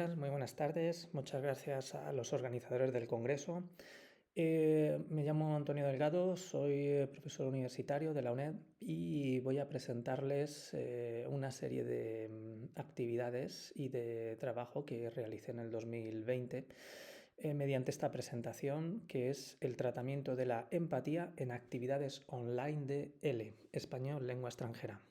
días, muy buenas tardes. Muchas gracias a los organizadores del Congreso. Me llamo Antonio Delgado, soy profesor universitario de la UNED y voy a presentarles una serie de actividades y de trabajo que realicé en el 2020 mediante esta presentación, que es el tratamiento de la empatía en actividades online de L, español, lengua extranjera.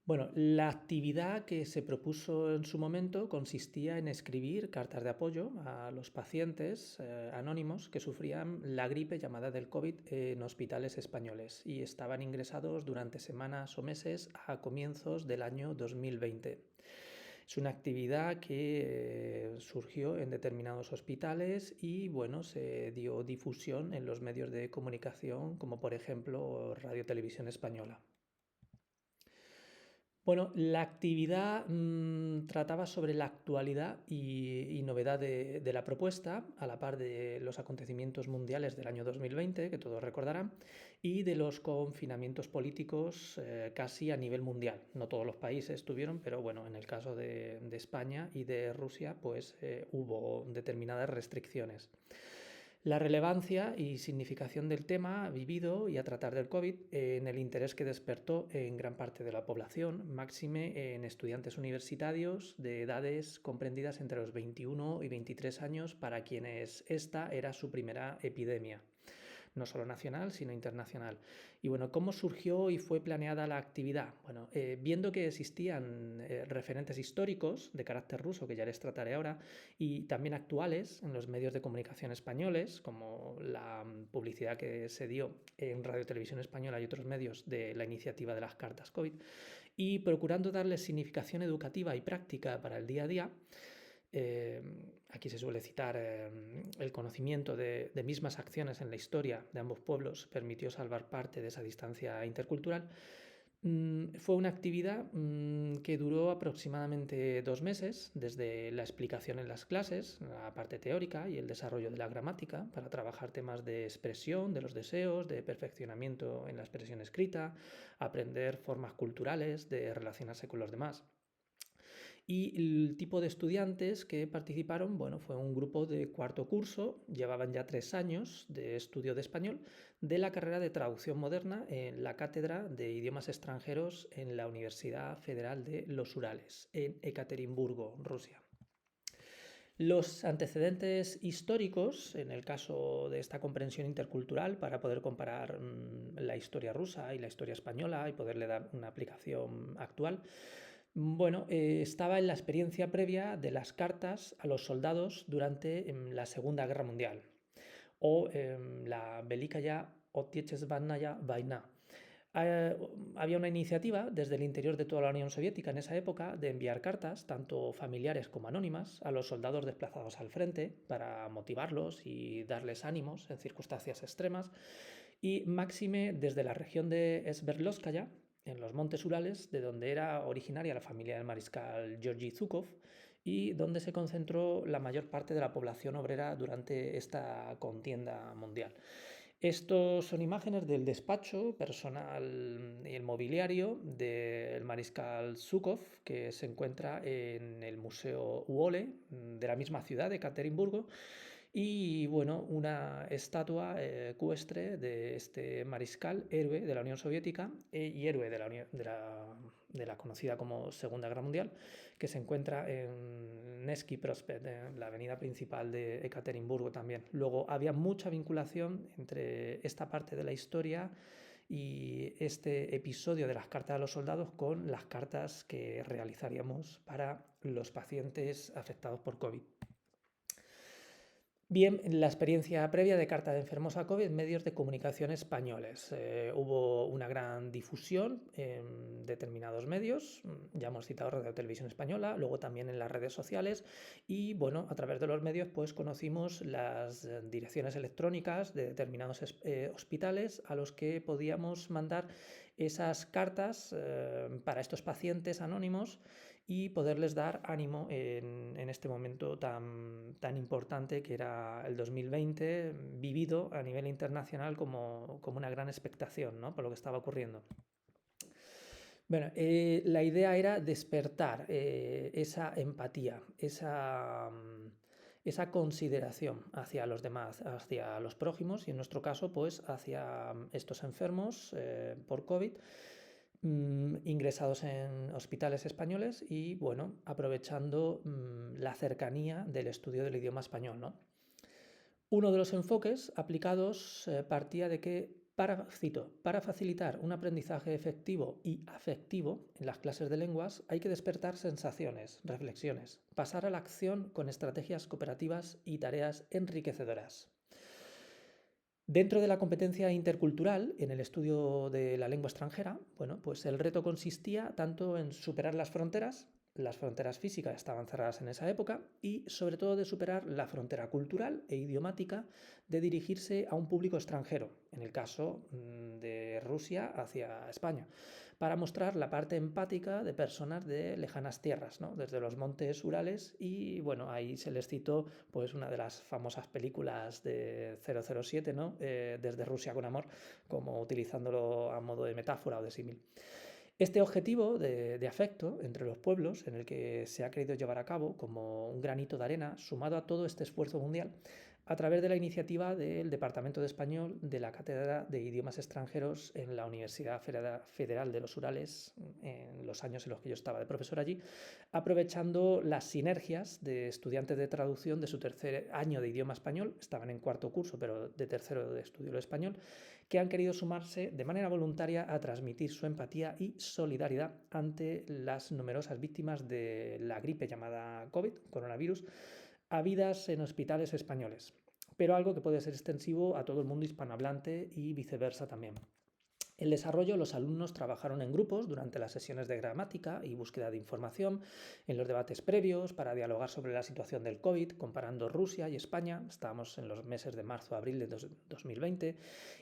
Bueno, la actividad que se propuso en su momento consistía en escribir cartas de apoyo a los pacientes anónimos que sufrían la gripe llamada del COVID en hospitales españoles y estaban ingresados durante semanas o meses a comienzos del año 2020. Es una actividad que surgió en determinados hospitales y bueno, se dio difusión en los medios de comunicación como por ejemplo Radio Televisión Española. Bueno, la actividad trataba sobre la actualidad y novedad de la propuesta, a la par de los acontecimientos mundiales del año 2020, que todos recordarán, y de los confinamientos políticos casi a nivel mundial. No todos los países tuvieron, pero bueno, en el caso de España y de Rusia, pues hubo determinadas restricciones. La relevancia y significación del tema vivido y a tratar del COVID en el interés que despertó en gran parte de la población, máxime en estudiantes universitarios de edades comprendidas entre los 21 y 23 años para quienes esta era su primera epidemia, no solo nacional, sino internacional. Y bueno, ¿cómo surgió y fue planeada la actividad? Bueno, viendo que existían referentes históricos de carácter ruso, que ya les trataré ahora, y también actuales en los medios de comunicación españoles, como la publicidad que se dio en Radio Televisión Española y otros medios de la iniciativa de las cartas COVID, y procurando darles significación educativa y práctica para el día a día. Aquí se suele citar el conocimiento de mismas acciones en la historia de ambos pueblos permitió salvar parte de esa distancia intercultural. Fue una actividad que duró aproximadamente 2 meses, desde la explicación en las clases, la parte teórica y el desarrollo de la gramática, para trabajar temas de expresión, de los deseos, de perfeccionamiento en la expresión escrita, aprender formas culturales de relacionarse con los demás. Y el tipo de estudiantes que participaron, bueno, fue un grupo de cuarto curso, llevaban ya 3 años de estudio de español, de la carrera de traducción moderna en la Cátedra de Idiomas Extranjeros en la Universidad Federal de los Urales, en Ekaterimburgo, Rusia. Los antecedentes históricos, en el caso de esta comprensión intercultural, para poder comparar la historia rusa y la historia española y poderle dar una aplicación actual, bueno, estaba en la experiencia previa de las cartas a los soldados durante la Segunda Guerra Mundial o la Velikaya Otечественная Vaina. Había una iniciativa desde el interior de toda la Unión Soviética en esa época de enviar cartas, tanto familiares como anónimas, a los soldados desplazados al frente para motivarlos y darles ánimos en circunstancias extremas, y máxime desde la región de Sverdlovskaya, en los montes Urales, de donde era originaria la familia del mariscal Georgy Zhukov y donde se concentró la mayor parte de la población obrera durante esta contienda mundial. Estos son imágenes del despacho personal y el mobiliario del mariscal Zhukov, que se encuentra en el Museo Uole de la misma ciudad de Ekaterimburgo, y bueno, una estatua ecuestre de este mariscal, héroe de la Unión Soviética y héroe de la conocida como Segunda Guerra Mundial, que se encuentra en Nevsky Prospekt, en la avenida principal de Ekaterimburgo también. Luego había mucha vinculación entre esta parte de la historia y este episodio de las cartas a los soldados con las cartas que realizaríamos para los pacientes afectados por COVID. Bien, la experiencia previa de carta de enfermos a COVID en medios de comunicación españoles. Hubo una gran difusión en determinados medios, ya hemos citado Radio Televisión Española, luego también en las redes sociales y bueno, a través de los medios pues conocimos las direcciones electrónicas de determinados hospitales a los que podíamos mandar esas cartas para estos pacientes anónimos y poderles dar ánimo en este momento tan importante que era el 2020, vivido a nivel internacional como una gran expectación, ¿no?, por lo que estaba ocurriendo. Bueno, la idea era despertar esa empatía, esa consideración hacia los demás, hacia los prójimos y en nuestro caso, pues hacia estos enfermos por COVID, ingresados en hospitales españoles y, bueno, aprovechando la cercanía del estudio del idioma español, ¿no? Uno de los enfoques aplicados partía de que, para facilitar un aprendizaje efectivo y afectivo en las clases de lenguas hay que despertar sensaciones, reflexiones, pasar a la acción con estrategias cooperativas y tareas enriquecedoras. Dentro de la competencia intercultural, en el estudio de la lengua extranjera, bueno, pues el reto consistía tanto en superar las fronteras físicas estaban cerradas en esa época, y sobre todo de superar la frontera cultural e idiomática de dirigirse a un público extranjero, en el caso de Rusia hacia España, para mostrar la parte empática de personas de lejanas tierras, ¿no? Desde los montes Urales, y bueno, ahí se les citó pues una de las famosas películas de 007, ¿no? Desde Rusia con amor, como utilizándolo a modo de metáfora o de símil. Este objetivo de afecto entre los pueblos, en el que se ha querido llevar a cabo como un granito de arena, sumado a todo este esfuerzo mundial, a través de la iniciativa del Departamento de Español de la Cátedra de Idiomas Extranjeros en la Universidad Federal de los Urales, en los años en los que yo estaba de profesor allí, aprovechando las sinergias de estudiantes de traducción de su tercer año de idioma español, estaban en cuarto curso, pero de tercero de estudio del español, que han querido sumarse de manera voluntaria a transmitir su empatía y solidaridad ante las numerosas víctimas de la gripe llamada COVID, coronavirus, habidas en hospitales españoles, pero algo que puede ser extensivo a todo el mundo hispanohablante y viceversa también. El desarrollo, los alumnos trabajaron en grupos durante las sesiones de gramática y búsqueda de información, en los debates previos para dialogar sobre la situación del COVID, comparando Rusia y España, estábamos en los meses de marzo-abril de 2020,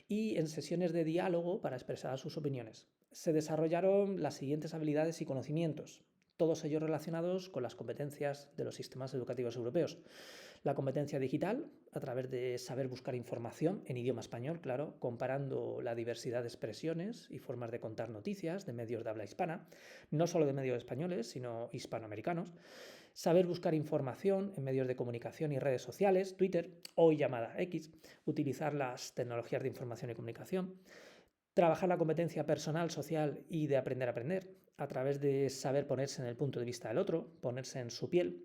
y en sesiones de diálogo para expresar sus opiniones. Se desarrollaron las siguientes habilidades y conocimientos, todos ellos relacionados con las competencias de los sistemas educativos europeos. La competencia digital, a través de saber buscar información en idioma español, claro, comparando la diversidad de expresiones y formas de contar noticias de medios de habla hispana, no solo de medios españoles, sino hispanoamericanos. Saber buscar información en medios de comunicación y redes sociales, Twitter, hoy llamada X, utilizar las tecnologías de información y comunicación. Trabajar la competencia personal, social y de aprender a aprender, a través de saber ponerse en el punto de vista del otro, ponerse en su piel,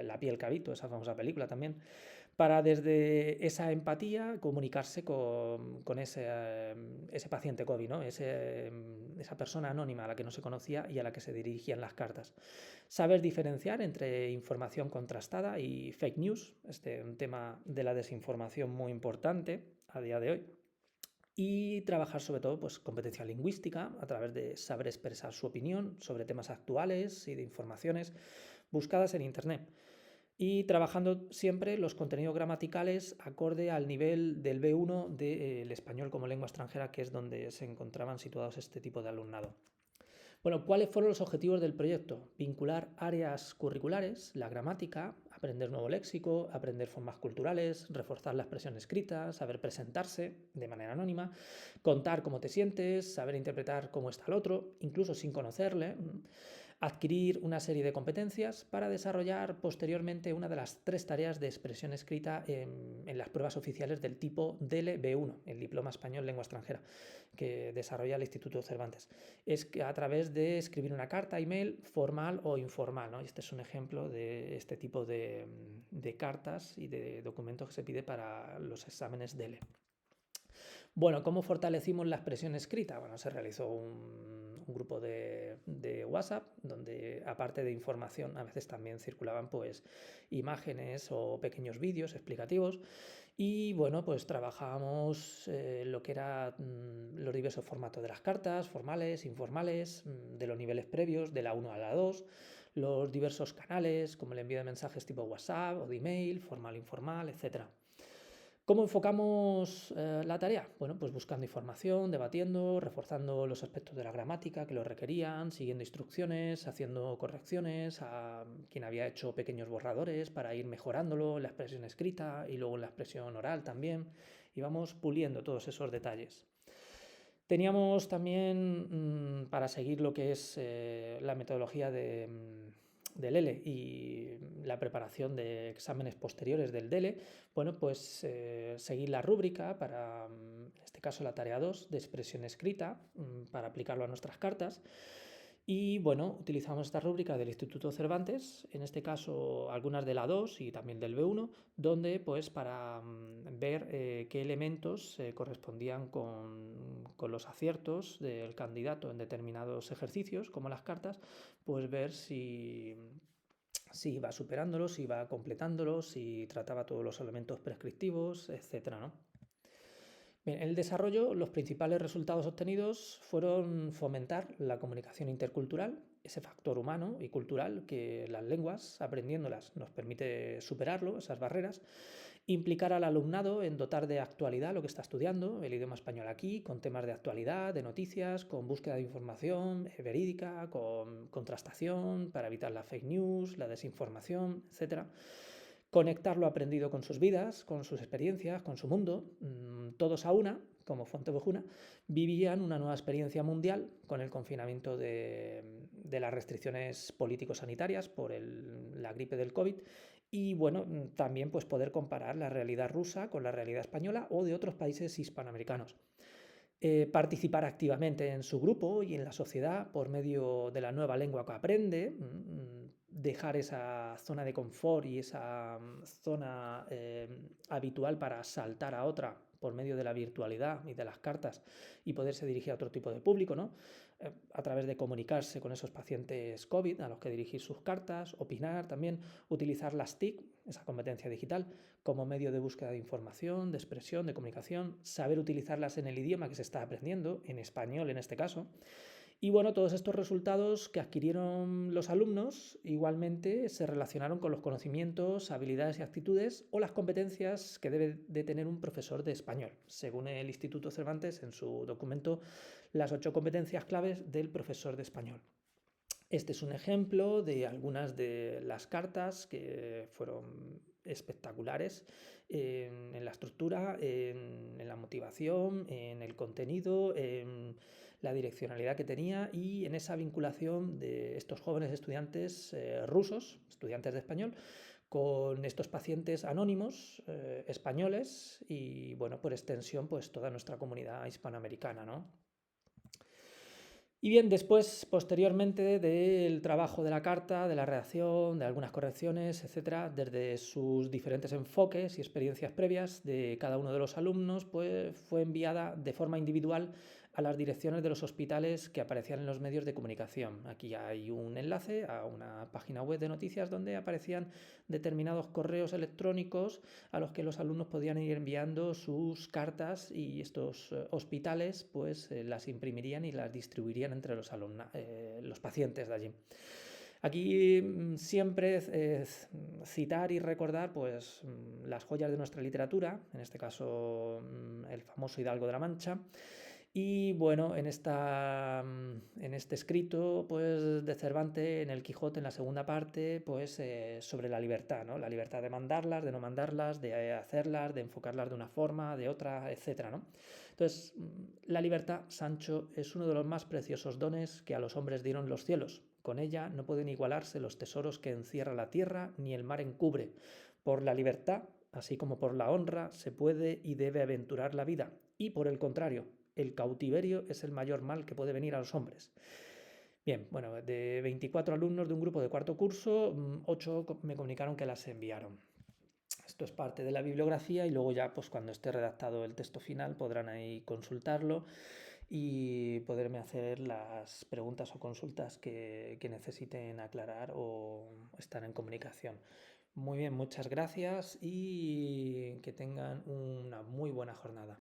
La piel que habito, esa famosa película también, para desde esa empatía comunicarse con ese paciente COVID, ¿no? Esa persona anónima a la que no se conocía y a la que se dirigían las cartas. Saber diferenciar entre información contrastada y fake news, un tema de la desinformación muy importante a día de hoy. Y trabajar sobre todo pues, competencia lingüística a través de saber expresar su opinión sobre temas actuales y de informaciones buscadas en Internet. Y trabajando siempre los contenidos gramaticales acorde al nivel del B1 del español como lengua extranjera, que es donde se encontraban situados este tipo de alumnado. Bueno, ¿cuáles fueron los objetivos del proyecto? Vincular áreas curriculares, la gramática, aprender nuevo léxico, aprender formas culturales, reforzar la expresión escrita, saber presentarse de manera anónima, contar cómo te sientes, saber interpretar cómo está el otro, incluso sin conocerle, adquirir una serie de competencias para desarrollar posteriormente una de las 3 tareas de expresión escrita en las pruebas oficiales del tipo DELE-B1, el Diploma Español Lengua Extranjera, que desarrolla el Instituto Cervantes. Es que a través de escribir una carta, email, formal o informal, ¿no? Este es un ejemplo de este tipo de cartas y de documentos que se pide para los exámenes DELE. Bueno, ¿cómo fortalecimos la expresión escrita? Bueno, se realizó un grupo de WhatsApp donde, aparte de información, a veces también circulaban pues imágenes o pequeños vídeos explicativos. Y bueno, pues trabajábamos lo que era los diversos formatos de las cartas, formales, informales, de los niveles previos, de la 1 a la 2, los diversos canales, como el envío de mensajes tipo WhatsApp o de email, formal, informal, etc. ¿Cómo enfocamos la tarea? Bueno, pues buscando información, debatiendo, reforzando los aspectos de la gramática que lo requerían, siguiendo instrucciones, haciendo correcciones a quien había hecho pequeños borradores para ir mejorándolo en la expresión escrita y luego en la expresión oral también. Y vamos puliendo todos esos detalles. Teníamos también, para seguir lo que es la metodología del ELE y la preparación de exámenes posteriores del DELE, bueno, pues seguir la rúbrica para, en este caso, la tarea 2 de expresión escrita, para aplicarlo a nuestras cartas. Y bueno, utilizamos esta rúbrica del Instituto Cervantes, en este caso algunas de la 2 y también del B1, donde pues para ver qué elementos correspondían con los aciertos del candidato en determinados ejercicios, como las cartas, pues ver si iba superándolos, si iba completándolos, si trataba todos los elementos prescriptivos, etcétera, ¿no? Bien, en el desarrollo, los principales resultados obtenidos fueron fomentar la comunicación intercultural, ese factor humano y cultural que las lenguas, aprendiéndolas, nos permite superarlo, esas barreras, implicar al alumnado en dotar de actualidad lo que está estudiando, el idioma español aquí, con temas de actualidad, de noticias, con búsqueda de información verídica, con contrastación para evitar la fake news, la desinformación, etcétera. Conectar lo aprendido con sus vidas, con sus experiencias, con su mundo. Todos a una, como Fontevejuna, vivían una nueva experiencia mundial con el confinamiento de las restricciones político-sanitarias por la gripe del COVID y bueno, también pues poder comparar la realidad rusa con la realidad española o de otros países hispanoamericanos. Participar activamente en su grupo y en la sociedad por medio de la nueva lengua que aprende, dejar esa zona de confort y esa zona habitual para saltar a otra por medio de la virtualidad y de las cartas y poderse dirigir a otro tipo de público, ¿no? A través de comunicarse con esos pacientes COVID a los que dirigir sus cartas, opinar también, utilizar las TIC, esa competencia digital, como medio de búsqueda de información, de expresión, de comunicación, saber utilizarlas en el idioma que se está aprendiendo, en español en este caso. Y bueno, todos estos resultados que adquirieron los alumnos igualmente se relacionaron con los conocimientos, habilidades y actitudes o las competencias que debe de tener un profesor de español, según el Instituto Cervantes en su documento Las 8 competencias claves del profesor de español. Este es un ejemplo de algunas de las cartas que fueron espectaculares en la estructura, en la motivación, en el contenido, en la direccionalidad que tenía y en esa vinculación de estos jóvenes estudiantes rusos, estudiantes de español, con estos pacientes anónimos españoles y, bueno, por extensión, pues toda nuestra comunidad hispanoamericana, ¿no? Y bien, después, posteriormente del trabajo de la carta, de la redacción, de algunas correcciones, etcétera, desde sus diferentes enfoques y experiencias previas de cada uno de los alumnos, pues fue enviada de forma individual a las direcciones de los hospitales que aparecían en los medios de comunicación. Aquí hay un enlace a una página web de noticias donde aparecían determinados correos electrónicos a los que los alumnos podían ir enviando sus cartas y estos hospitales pues las imprimirían y las distribuirían entre los pacientes de allí. Aquí siempre citar y recordar pues las joyas de nuestra literatura, en este caso el famoso Hidalgo de la Mancha. Y bueno, en este escrito pues, de Cervantes, en el Quijote, en la segunda parte, pues sobre la libertad, ¿no? La libertad de mandarlas, de no mandarlas, de hacerlas, de enfocarlas de una forma, de otra, etcétera, ¿no? Entonces, la libertad, Sancho, es uno de los más preciosos dones que a los hombres dieron los cielos. Con ella no pueden igualarse los tesoros que encierra la tierra ni el mar encubre. Por la libertad, así como por la honra, se puede y debe aventurar la vida. Y por el contrario, el cautiverio es el mayor mal que puede venir a los hombres. Bien, bueno, de 24 alumnos de un grupo de cuarto curso, 8 me comunicaron que las enviaron. Esto es parte de la bibliografía y luego ya pues cuando esté redactado el texto final podrán ahí consultarlo y poderme hacer las preguntas o consultas que necesiten aclarar o estar en comunicación. Muy bien, muchas gracias y que tengan una muy buena jornada.